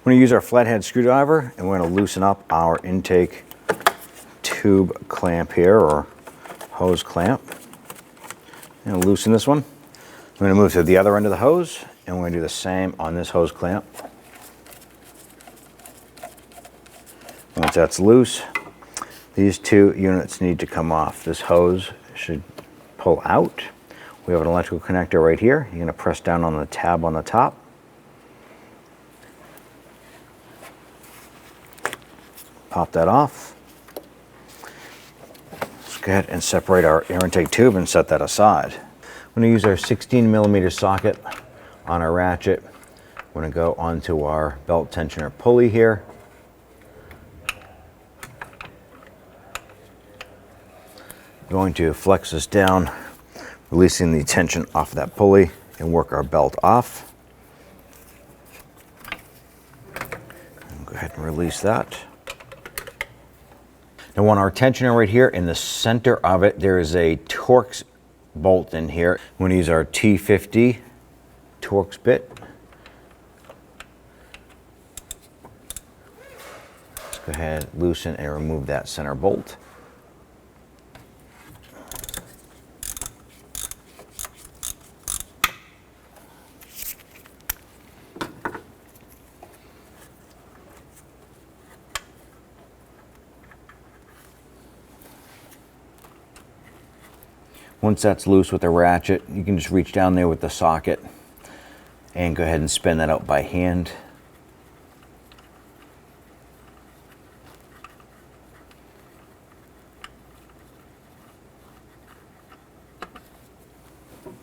We're going to use our flathead screwdriver and we're going to loosen up our intake tube clamp here, or hose clamp. I'm going to loosen this one. I'm going to move to the other end of the hose and we're going to do the same on this hose clamp. Once that's loose, these two units need to come off. This hose should pull out. We have an electrical connector right here. You're going to press down on the tab on the top. Pop that off. Let's go ahead and separate our air intake tube and set that aside. I'm going to use our 16mm socket on our ratchet. We're going to go onto our belt tensioner pulley here. Going to flex this down, releasing the tension off of that pulley, and work our belt off. And go ahead and release that. Now on our tensioner right here, in the center of it, there is a Torx bolt in here. We're going to use our T50 Torx bit. Let's go ahead, loosen and remove that center bolt. Once that's loose with the ratchet, you can just reach down there with the socket and go ahead and spin that out by hand. You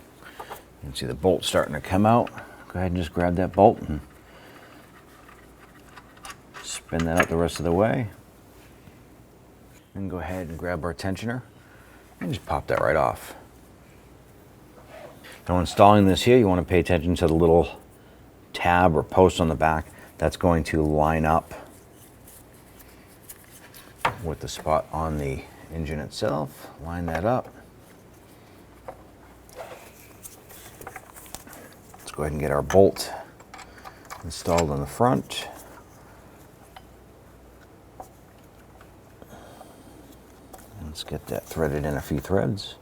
can see the bolt starting to come out. Go ahead and just grab that bolt and spin that out the rest of the way. And go ahead and grab our tensioner and just pop that right off. Now installing this here, you want to pay attention to the little tab or post on the back. That's going to line up with the spot on the engine itself. Line that up. Let's go ahead and get our bolt installed on the front. Let's get that threaded in a few threads.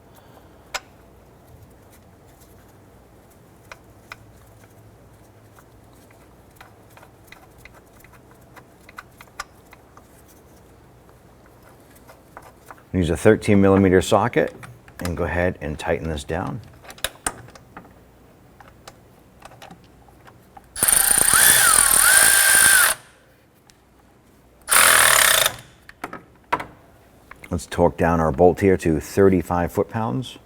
Use a 13mm socket and go ahead and tighten this down. Let's torque down our bolt here to 35 foot-pounds.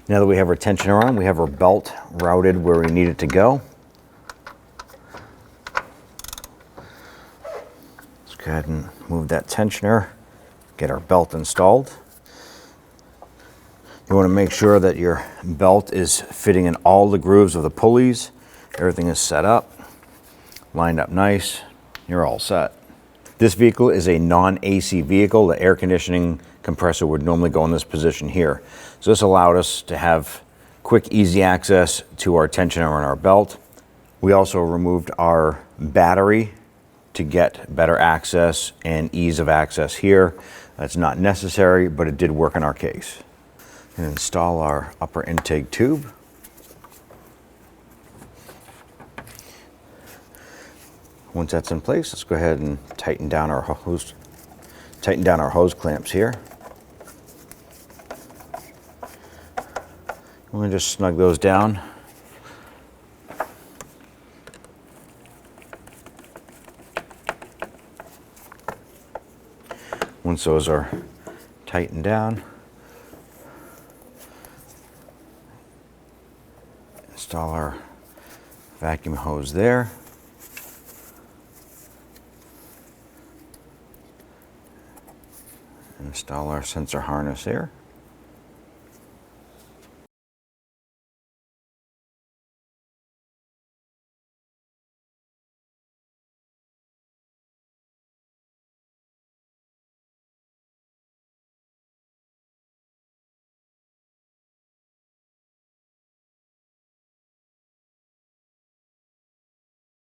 Now that we have our tensioner on, we have our belt routed where we need it to go. Let's go ahead and move that tensioner, get our belt installed. You want to make sure that your belt is fitting in all the grooves of the pulleys. Everything is set up, lined up nice. You're all set. This vehicle is a non-AC vehicle. The air conditioning compressor would normally go in this position here. So this allowed us to have quick, easy access to our tensioner and our belt. We also removed our battery to get better access and ease of access here. That's not necessary, but it did work in our case. And install our upper intake tube. Once that's in place, let's go ahead and tighten down our hose clamps here. We're going to just snug those down. Once those are tightened down, install our vacuum hose there. Install our sensor harness here.